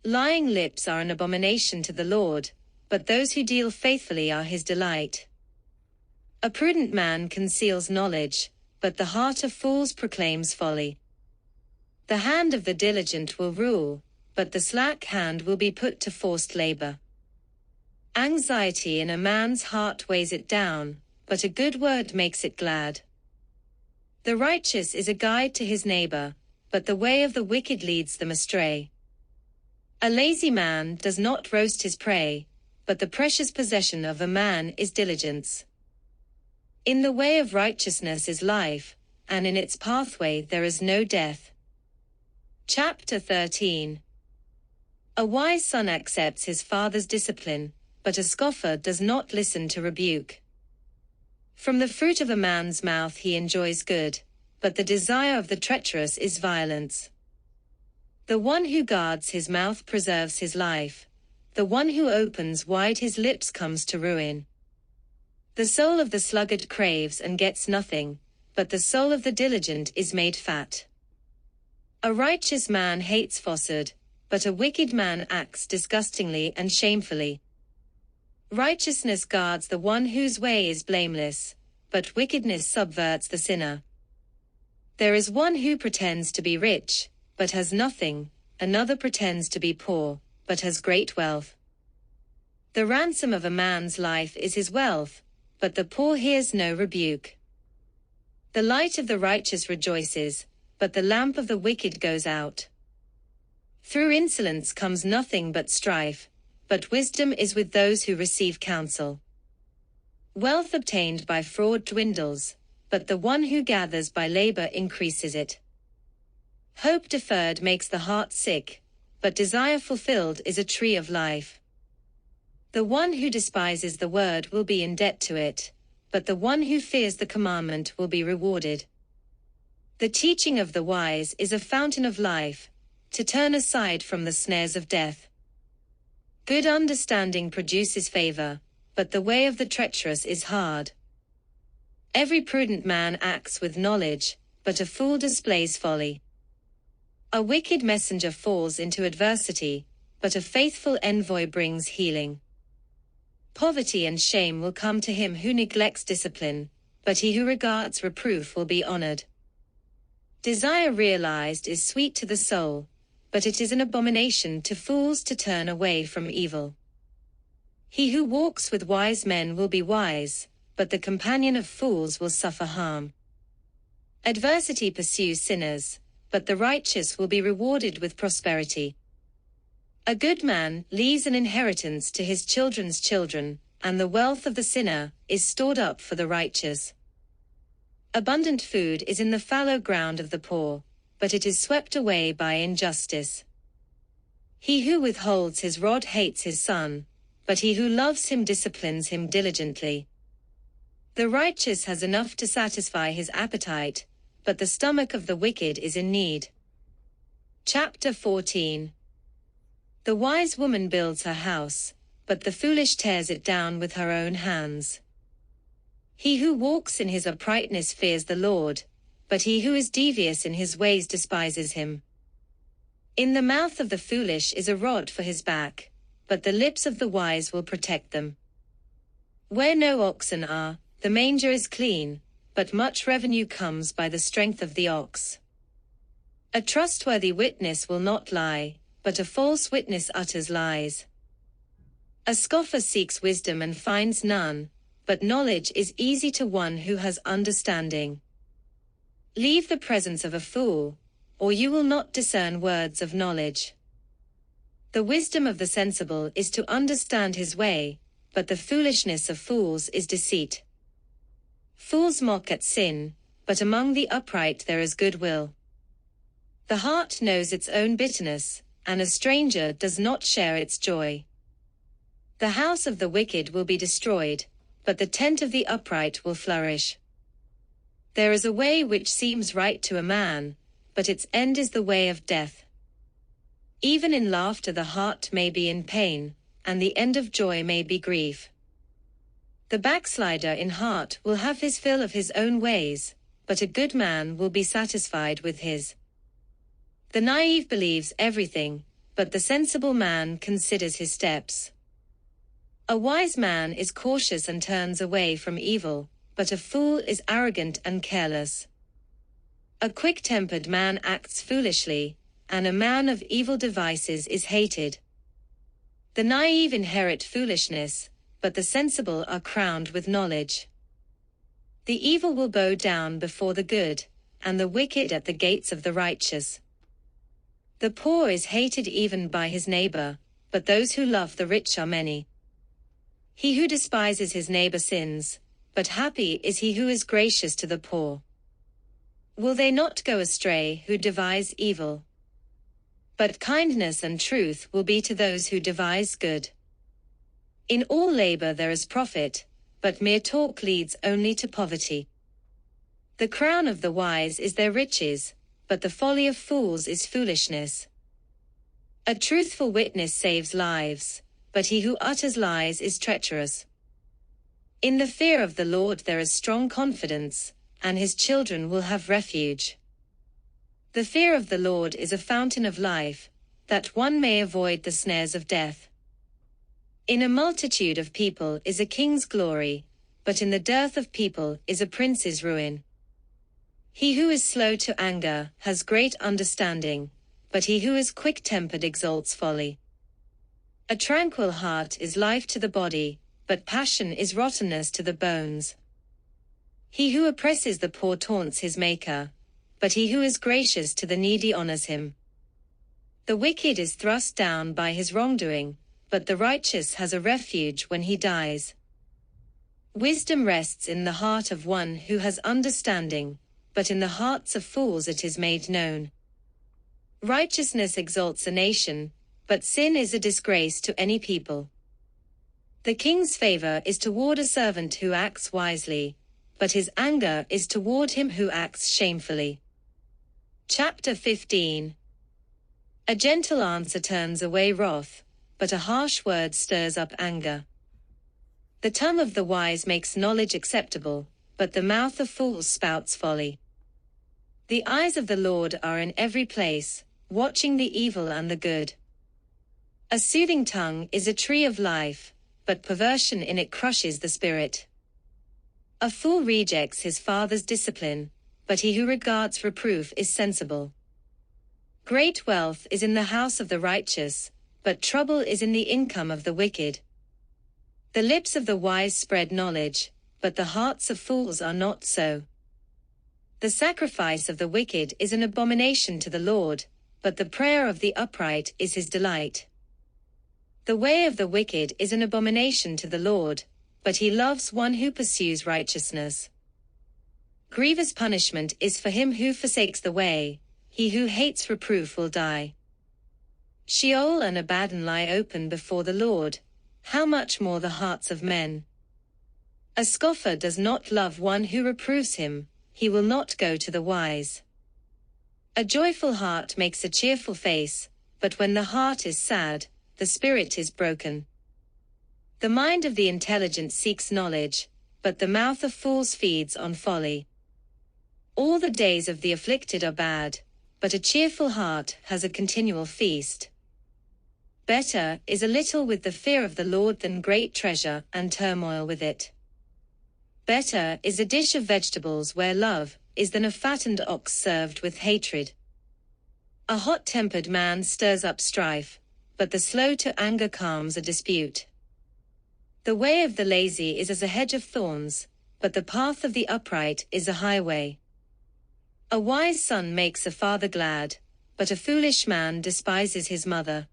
S1: Lying lips are an abomination to the Lord, but those who deal faithfully are his delight. A prudent man conceals knowledge, but the heart of fools proclaims folly. The hand of the diligent will rule, but the slack hand will be put to forced labor. Anxiety in a man's heart weighs it down, but a good word makes it glad. The righteous is a guide to his neighbor, but the way of the wicked leads them astray. A lazy man does not roast his prey, but the precious possession of a man is diligence. In the way of righteousness is life, and in its pathway there is no death. Chapter 13. A wise son accepts his father's discipline, but a scoffer does not listen to rebuke. From the fruit of a man's mouth he enjoys good, but the desire of the treacherous is violence. The one who guards his mouth preserves his life, the one who opens wide his lips comes to ruin. The soul of the sluggard craves and gets nothing, but the soul of the diligent is made fat. A righteous man hates falsehood, but a wicked man acts disgustingly and shamefully. Righteousness guards the one whose way is blameless, but wickedness subverts the sinner. There is one who pretends to be rich, but has nothing, another pretends to be poor, but has great wealth. The ransom of a man's life is his wealth, but the poor hears no rebuke. The light of the righteous rejoices, but the lamp of the wicked goes out. Through insolence comes nothing but strife, but wisdom is with those who receive counsel. Wealth obtained by fraud dwindles, but the one who gathers by labor increases it. Hope deferred makes the heart sick, but desire fulfilled is a tree of life. The one who despises the word will be in debt to it, but the one who fears the commandment will be rewarded. The teaching of the wise is a fountain of life, to turn aside from the snares of death. Good understanding produces favor, but the way of the treacherous is hard. Every prudent man acts with knowledge, but a fool displays folly. A wicked messenger falls into adversity, but a faithful envoy brings healing. Poverty and shame will come to him who neglects discipline, but he who regards reproof will be honored. Desire realized is sweet to the soul, but it is an abomination to fools to turn away from evil. He who walks with wise men will be wise, but the companion of fools will suffer harm. Adversity pursues sinners, but the righteous will be rewarded with prosperity. A good man leaves an inheritance to his children's children, and the wealth of the sinner is stored up for the righteous. Abundant food is in the fallow ground of the poor, but it is swept away by injustice. He who withholds his rod hates his son, but he who loves him disciplines him diligently. The righteous has enough to satisfy his appetite, but the stomach of the wicked is in need. Chapter 14. The wise woman builds her house, but the foolish tears it down with her own hands. He who walks in his uprightness fears the Lord, but he who is devious in his ways despises him. In the mouth of the foolish is a rod for his back, but the lips of the wise will protect them. Where no oxen are, the manger is clean, but much revenue comes by the strength of the ox. A trustworthy witness will not lie, but a false witness utters lies. A scoffer seeks wisdom and finds none, but knowledge is easy to one who has understanding. Leave the presence of a fool, or you will not discern words of knowledge. The wisdom of the sensible is to understand his way, but the foolishness of fools is deceit. Fools mock at sin, but among the upright there is goodwill. The heart knows its own bitterness, and a stranger does not share its joy. The house of the wicked will be destroyed, but the tent of the upright will flourish. There is a way which seems right to a man, but its end is the way of death. Even in laughter the heart may be in pain, and the end of joy may be grief. The backslider in heart will have his fill of his own ways, but a good man will be satisfied with his. The naive believes everything, but the sensible man considers his steps. A wise man is cautious and turns away from evil, but a fool is arrogant and careless. A quick-tempered man acts foolishly, and a man of evil devices is hated. The naive inherit foolishness, but the sensible are crowned with knowledge. The evil will bow down before the good, and the wicked at the gates of the righteous. The poor is hated even by his neighbor, but those who love the rich are many. He who despises his neighbor sins, but happy is he who is gracious to the poor. Will they not go astray who devise evil? But kindness and truth will be to those who devise good. In all labor there is profit, but mere talk leads only to poverty. The crown of the wise is their riches, but the folly of fools is foolishness. A truthful witness saves lives, but he who utters lies is treacherous. In the fear of the Lord there is strong confidence, and his children will have refuge. The fear of the Lord is a fountain of life, that one may avoid the snares of death. In a multitude of people is a king's glory, but in the dearth of people is a prince's ruin. He who is slow to anger has great understanding, but he who is quick-tempered exalts folly. A tranquil heart is life to the body, but passion is rottenness to the bones. He who oppresses the poor taunts his maker, but he who is gracious to the needy honors him. The wicked is thrust down by his wrongdoing, but the righteous has a refuge when he dies. Wisdom rests in the heart of one who has understanding, but in the hearts of fools it is made known. Righteousness exalts a nation, but sin is a disgrace to any people. The king's favor is toward a servant who acts wisely, but his anger is toward him who acts shamefully. Chapter 15. A gentle answer turns away wrath, but a harsh word stirs up anger. The tongue of the wise makes knowledge acceptable, but the mouth of fools spouts folly. The eyes of the Lord are in every place, watching the evil and the good. A soothing tongue is a tree of life, but perversion in it crushes the spirit. A fool rejects his father's discipline, but he who regards reproof is sensible. Great wealth is in the house of the righteous, but trouble is in the income of the wicked. The lips of the wise spread knowledge, but the hearts of fools are not so. The sacrifice of the wicked is an abomination to the Lord, but the prayer of the upright is his delight. The way of the wicked is an abomination to the Lord, but he loves one who pursues righteousness. Grievous punishment is for him who forsakes the way, he who hates reproof will die. Sheol and Abaddon lie open before the Lord, how much more the hearts of men? A scoffer does not love one who reproves him, he will not go to the wise. A joyful heart makes a cheerful face, but when the heart is sad, the spirit is broken. The mind of the intelligent seeks knowledge, but the mouth of fools feeds on folly. All the days of the afflicted are bad, but a cheerful heart has a continual feast. Better is a little with the fear of the Lord than great treasure and turmoil with it. Better is a dish of vegetables where love is than a fattened ox served with hatred. A hot-tempered man stirs up strife, but the slow to anger calms a dispute. The way of the lazy is as a hedge of thorns, but the path of the upright is a highway. A wise son makes a father glad, but a foolish man despises his mother.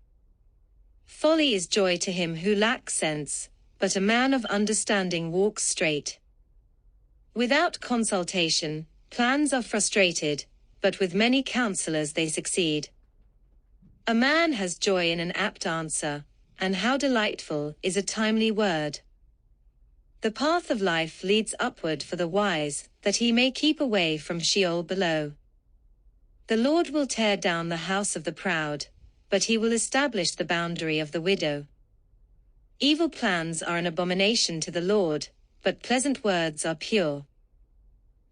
S1: Folly is joy to him who lacks sense, but a man of understanding walks straight. Without consultation, plans are frustrated, but with many counselors they succeed. A man has joy in an apt answer, and how delightful is a timely word. The path of life leads upward for the wise, that he may keep away from Sheol below. The Lord will tear down the house of the proud, but he will establish the boundary of the widow. Evil plans are an abomination to the Lord, but pleasant words are pure.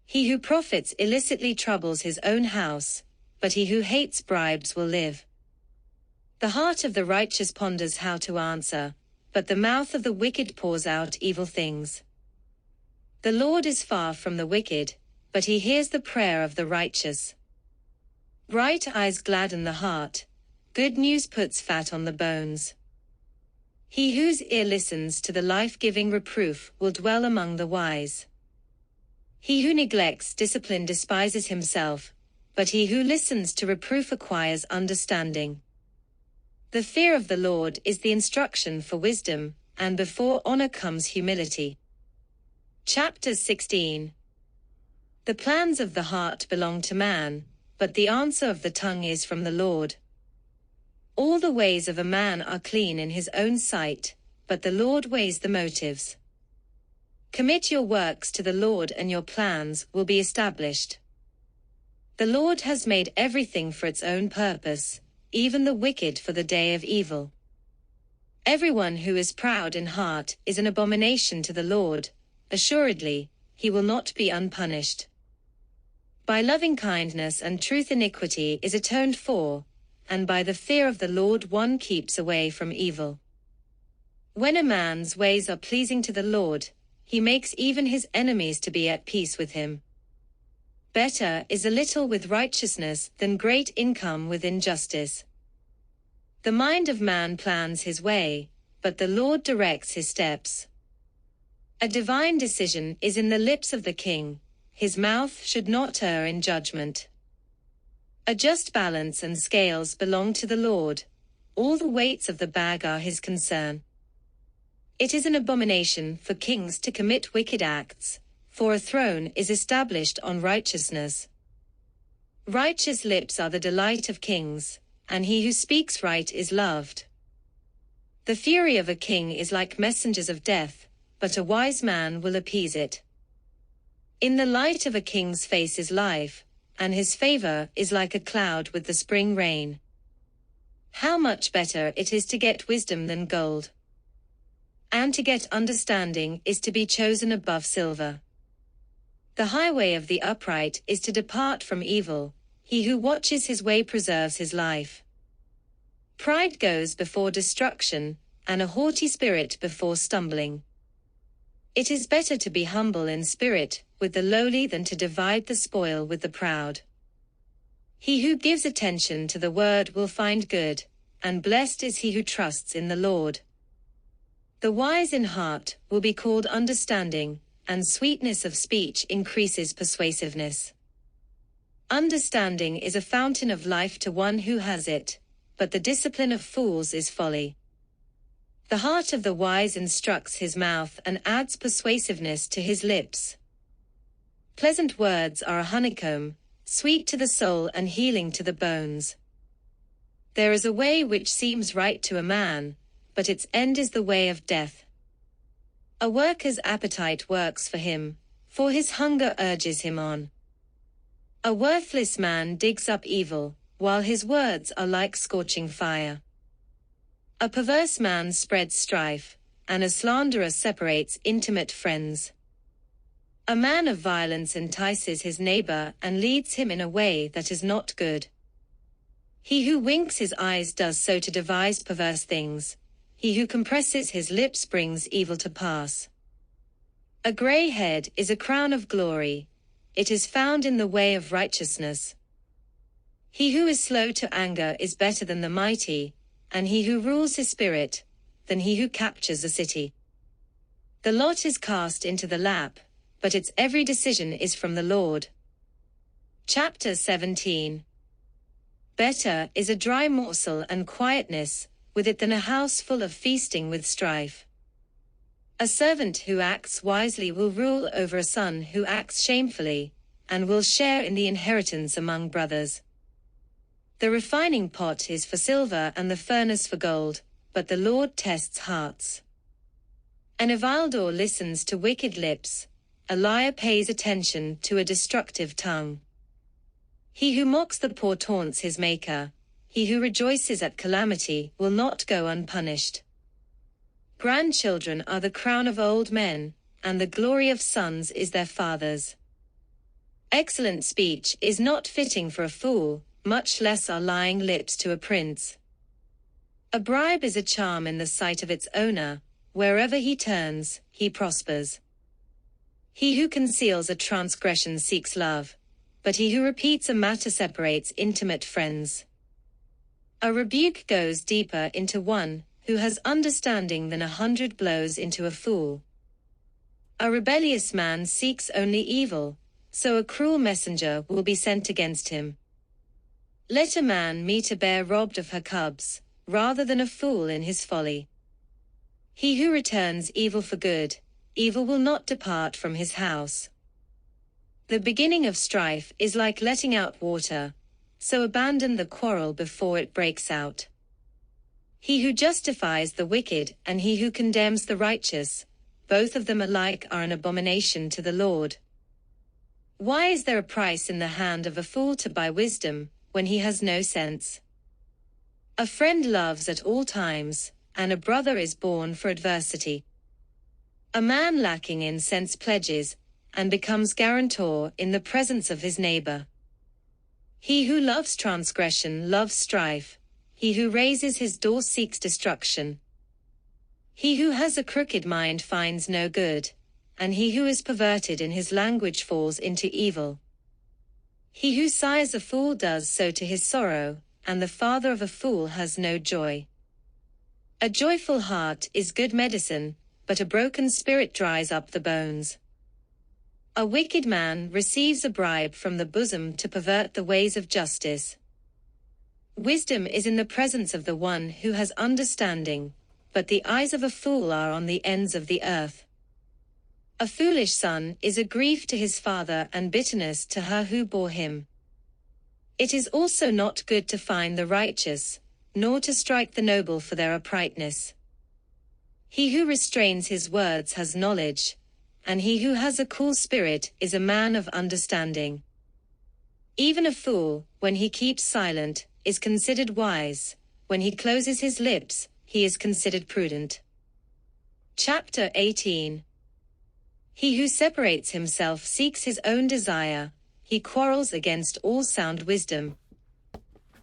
S1: He who profits illicitly troubles his own house, but he who hates bribes will live. The heart of the righteous ponders how to answer, but the mouth of the wicked pours out evil things. The Lord is far from the wicked, but he hears the prayer of the righteous. Bright eyes gladden the heart, good news puts fat on the bones. He whose ear listens to the life-giving reproof will dwell among the wise. He who neglects discipline despises himself, but he who listens to reproof acquires understanding. The fear of the Lord is the instruction for wisdom, and before honor comes humility. Chapter 16. The plans of the heart belong to man, but the answer of the tongue is from the Lord. All the ways of a man are clean in his own sight, but the Lord weighs the motives. Commit your works to the Lord and your plans will be established. The Lord has made everything for its own purpose, even the wicked for the day of evil. Everyone who is proud in heart is an abomination to the Lord. Assuredly, he will not be unpunished. By loving kindness and truth iniquity is atoned for, and by the fear of the Lord one keeps away from evil. When a man's ways are pleasing to the Lord, he makes even his enemies to be at peace with him. Better is a little with righteousness than great income with injustice. The mind of man plans his way, but the Lord directs his steps. A divine decision is in the lips of the king, his mouth should not err in judgment. A just balance and scales belong to the Lord, all the weights of the bag are his concern. It is an abomination for kings to commit wicked acts, for a throne is established on righteousness. Righteous lips are the delight of kings, and he who speaks right is loved. The fury of a king is like messengers of death, but a wise man will appease it. In the light of a king's face is life, and his favor is like a cloud with the spring rain. How much better it is to get wisdom than gold, and to get understanding is to be chosen above silver. The highway of the upright is to depart from evil, he who watches his way preserves his life. Pride goes before destruction, and a haughty spirit before stumbling. It is better to be humble in spirit with the lowly than to divide the spoil with the proud. He who gives attention to the word will find good, and blessed is he who trusts in the Lord. The wise in heart will be called understanding, and sweetness of speech increases persuasiveness. Understanding is a fountain of life to one who has it, but the discipline of fools is folly. The heart of the wise instructs his mouth and adds persuasiveness to his lips. Pleasant words are a honeycomb, sweet to the soul and healing to the bones. There is a way which seems right to a man, but its end is the way of death. A worker's appetite works for him, for his hunger urges him on. A worthless man digs up evil, while his words are like scorching fire. A perverse man spreads strife, and a slanderer separates intimate friends. A man of violence entices his neighbor and leads him in a way that is not good. He who winks his eyes does so to devise perverse things. He who compresses his lips brings evil to pass. A gray head is a crown of glory. It is found in the way of righteousness. He who is slow to anger is better than the mighty, and he who rules his spirit, than he who captures a city. The lot is cast into the lap, but its every decision is from the Lord. Chapter 17. Better is a dry morsel and quietness with it than a house full of feasting with strife. A servant who acts wisely will rule over a son who acts shamefully, and will share in the inheritance among brothers. The refining pot is for silver and the furnace for gold, but the Lord tests hearts. An evildoer listens to wicked lips, a liar pays attention to a destructive tongue. He who mocks the poor taunts his Maker, he who rejoices at calamity will not go unpunished. Grandchildren are the crown of old men, and the glory of sons is their fathers. Excellent speech is not fitting for a fool, much less are lying lips to a prince. A bribe is a charm in the sight of its owner, wherever he turns, he prospers. He who conceals a transgression seeks love, but he who repeats a matter separates intimate friends. A rebuke goes deeper into one who has understanding than 100 blows into a fool. A rebellious man seeks only evil, so a cruel messenger will be sent against him. Let a man meet a bear robbed of her cubs, rather than a fool in his folly. He who returns evil for good, evil will not depart from his house. The beginning of strife is like letting out water, so abandon the quarrel before it breaks out. He who justifies the wicked and he who condemns the righteous, both of them alike are an abomination to the Lord. Why is there a price in the hand of a fool to buy wisdom, when he has no sense? A friend loves at all times, and a brother is born for adversity. A man lacking in sense pledges, and becomes guarantor in the presence of his neighbor. He who loves transgression loves strife, he who raises his door seeks destruction. He who has a crooked mind finds no good, and he who is perverted in his language falls into evil. He who sires a fool does so to his sorrow, and the father of a fool has no joy. A joyful heart is good medicine, but a broken spirit dries up the bones. A wicked man receives a bribe from the bosom to pervert the ways of justice. Wisdom is in the presence of the one who has understanding, but the eyes of a fool are on the ends of the earth. A foolish son is a grief to his father and bitterness to her who bore him. It is also not good to find the righteous, nor to strike the noble for their uprightness. He who restrains his words has knowledge, and he who has a cool spirit is a man of understanding. Even a fool, when he keeps silent, is considered wise, when he closes his lips, he is considered prudent. Chapter 18. He who separates himself seeks his own desire, he quarrels against all sound wisdom.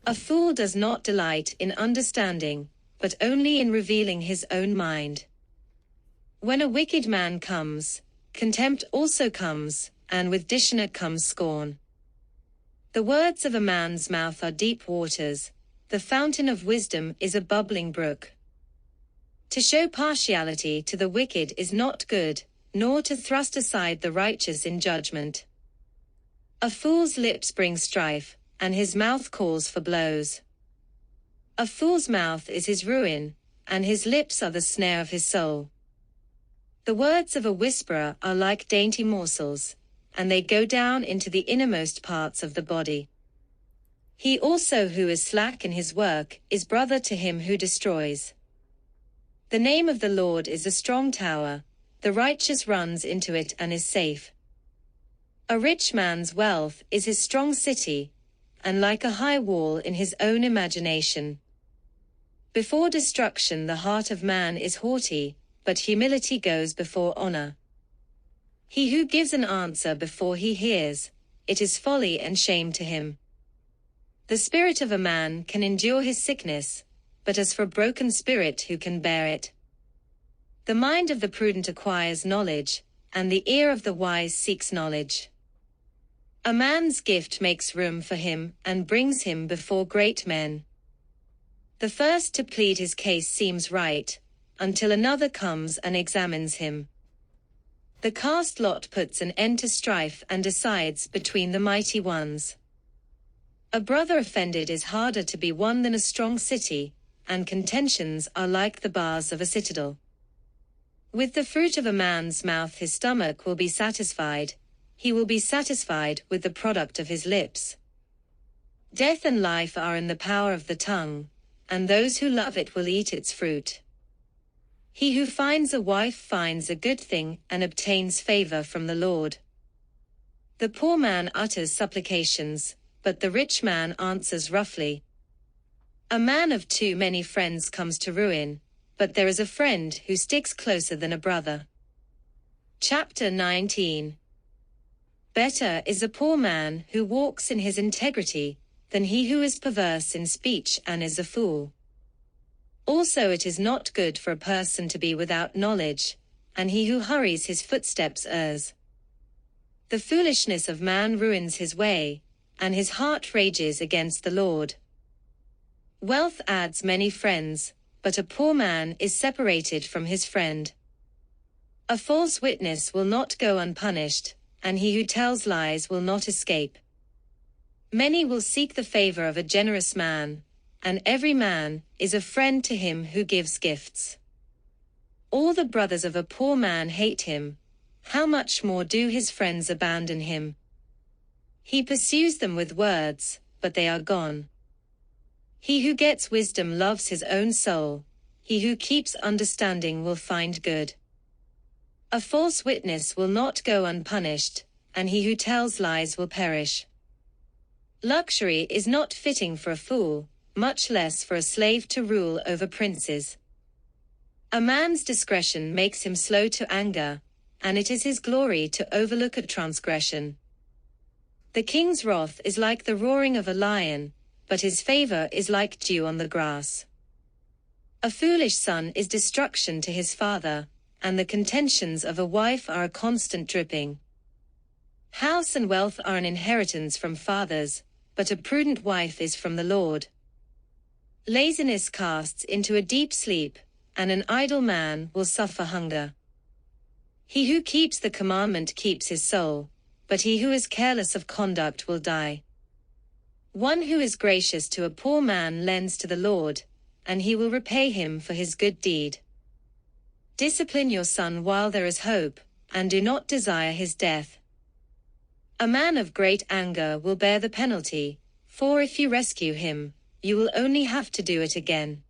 S1: A fool does not delight in understanding, but only in revealing his own mind. When a wicked man comes, contempt also comes, and with dishonor comes scorn. The words of a man's mouth are deep waters, the fountain of wisdom is a bubbling brook. To show partiality to the wicked is not good, nor to thrust aside the righteous in judgment. A fool's lips bring strife, and his mouth calls for blows. A fool's mouth is his ruin, and his lips are the snare of his soul. The words of a whisperer are like dainty morsels, and they go down into the innermost parts of the body. He also who is slack in his work is brother to him who destroys. The name of the Lord is a strong tower, the righteous runs into it and is safe. A rich man's wealth is his strong city, and like a high wall in his own imagination. Before destruction the heart of man is haughty, but humility goes before honor. He who gives an answer before he hears, it is folly and shame to him. The spirit of a man can endure his sickness, but as for a broken spirit who can bear it? The mind of the prudent acquires knowledge, and the ear of the wise seeks knowledge. A man's gift makes room for him and brings him before great men. The first to plead his case seems right, until another comes and examines him. The cast lot puts an end to strife and decides between the mighty ones. A brother offended is harder to be won than a strong city, and contentions are like the bars of a citadel. With the fruit of a man's mouth his stomach will be satisfied, he will be satisfied with the product of his lips. Death and life are in the power of the tongue, and those who love it will eat its fruit. He who finds a wife finds a good thing and obtains favor from the Lord. The poor man utters supplications, but the rich man answers roughly. A man of too many friends comes to ruin, but there is a friend who sticks closer than a brother. Chapter 19. Better is a poor man who walks in his integrity than he who is perverse in speech and is a fool. Also it is not good for a person to be without knowledge, and he who hurries his footsteps errs. The foolishness of man ruins his way, and his heart rages against the Lord. Wealth adds many friends, but a poor man is separated from his friend. A false witness will not go unpunished, and he who tells lies will not escape. Many will seek the favor of a generous man, and every man is a friend to him who gives gifts. All the brothers of a poor man hate him, how much more do his friends abandon him? He pursues them with words, but they are gone. He who gets wisdom loves his own soul, he who keeps understanding will find good. A false witness will not go unpunished, and he who tells lies will perish. Luxury is not fitting for a fool, much less for a slave to rule over princes. A man's discretion makes him slow to anger, and it is his glory to overlook a transgression. The king's wrath is like the roaring of a lion, but his favor is like dew on the grass. A foolish son is destruction to his father, and the contentions of a wife are a constant dripping. House and wealth are an inheritance from fathers, but a prudent wife is from the Lord. Laziness casts into a deep sleep, and an idle man will suffer hunger. He who keeps the commandment keeps his soul, but he who is careless of conduct will die. One who is gracious to a poor man lends to the Lord, and he will repay him for his good deed. Discipline your son while there is hope, and do not desire his death. A man of great anger will bear the penalty, for if you rescue him, you will only have to do it again.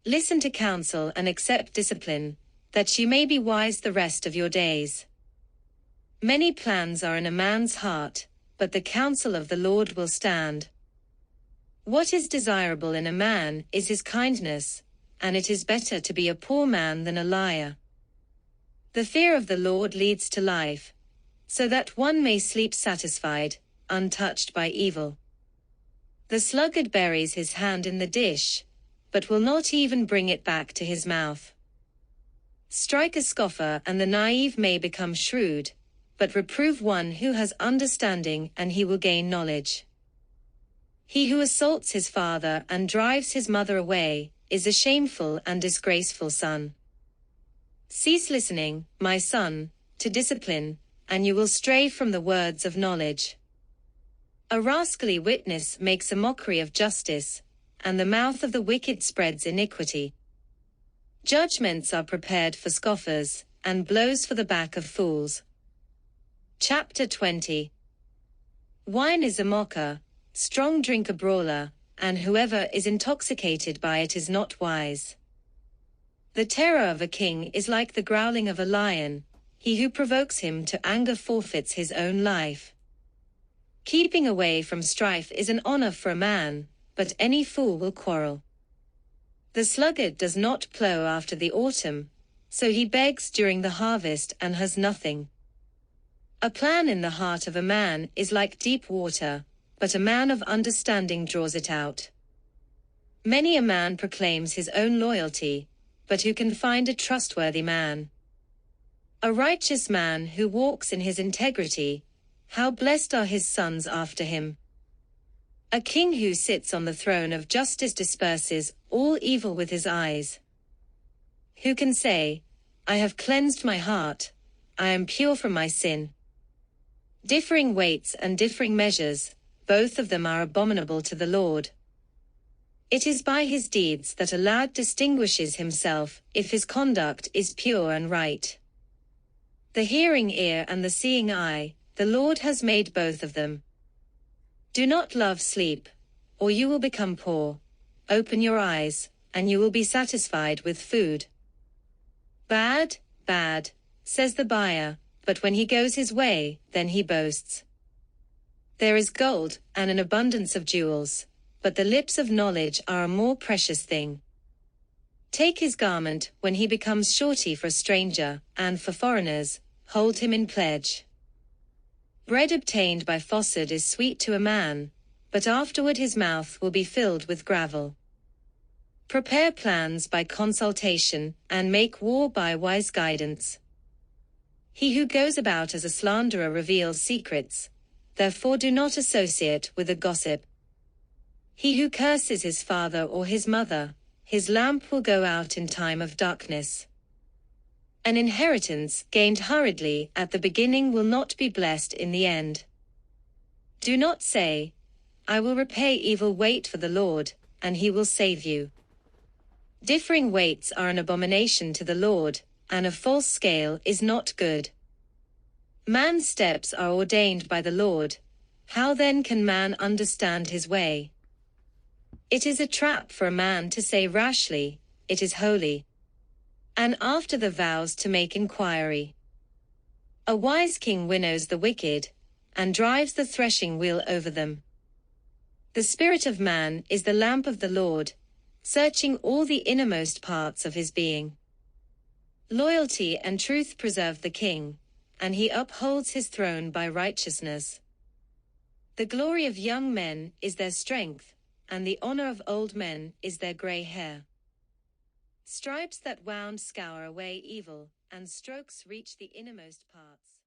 S1: Listen to counsel and accept discipline, that you may be wise the rest of your days. Many plans are in a man's heart, but the counsel of the Lord will stand. What is desirable in a man is his kindness, and it is better to be a poor man than a liar. The fear of the Lord leads to life, so that one may sleep satisfied, untouched by evil. The sluggard buries his hand in the dish, but will not even bring it back to his mouth. Strike a scoffer and the naive may become shrewd, but reprove one who has understanding and he will gain knowledge. He who assaults his father and drives his mother away is a shameful and disgraceful son. Cease listening, my son, to discipline, and you will stray from the words of knowledge. A rascally witness makes a mockery of justice, and the mouth of the wicked spreads iniquity. Judgments are prepared for scoffers, and blows for the back of fools. Chapter 20. Wine is a mocker, strong drink a brawler, and whoever is intoxicated by it is not wise. The terror of a king is like the growling of a lion, he who provokes him to anger forfeits his own life. Keeping away from strife is an honor for a man, but any fool will quarrel. The sluggard does not plow after the autumn, so he begs during the harvest and has nothing. A plan in the heart of a man is like deep water, but a man of understanding draws it out. Many a man proclaims his own loyalty, but who can find a trustworthy man? A righteous man who walks in his integrity, how blessed are his sons after him. A king who sits on the throne of justice disperses all evil with his eyes. Who can say, I have cleansed my heart, I am pure from my sin? Differing weights and differing measures, both of them are abominable to the Lord. It is by his deeds that a lad distinguishes himself, if his conduct is pure and right. The hearing ear and the seeing eye, the Lord has made both of them. Do not love sleep, or you will become poor. Open your eyes, and you will be satisfied with food. Bad, bad, says the buyer, but when he goes his way, then he boasts. There is gold and an abundance of jewels, but the lips of knowledge are a more precious thing. Take his garment when he becomes surety for a stranger, and for foreigners, hold him in pledge. Bread obtained by falsehood is sweet to a man, but afterward his mouth will be filled with gravel. Prepare plans by consultation, and make war by wise guidance. He who goes about as a slanderer reveals secrets, therefore do not associate with a gossip. He who curses his father or his mother, his lamp will go out in time of darkness. An inheritance gained hurriedly at the beginning will not be blessed in the end. Do not say, I will repay evil. Wait for the Lord, and he will save you. Differing weights are an abomination to the Lord, and a false scale is not good. Man's steps are ordained by the Lord. How then can man understand his way? It is a trap for a man to say rashly, it is holy, and after the vows to make inquiry. A wise king winnows the wicked, and drives the threshing wheel over them. The spirit of man is the lamp of the Lord, searching all the innermost parts of his being. Loyalty and truth preserve the king, and he upholds his throne by righteousness. The glory of young men is their strength, and the honor of old men is their gray hair. Stripes that wound scour away evil, and strokes reach the innermost parts.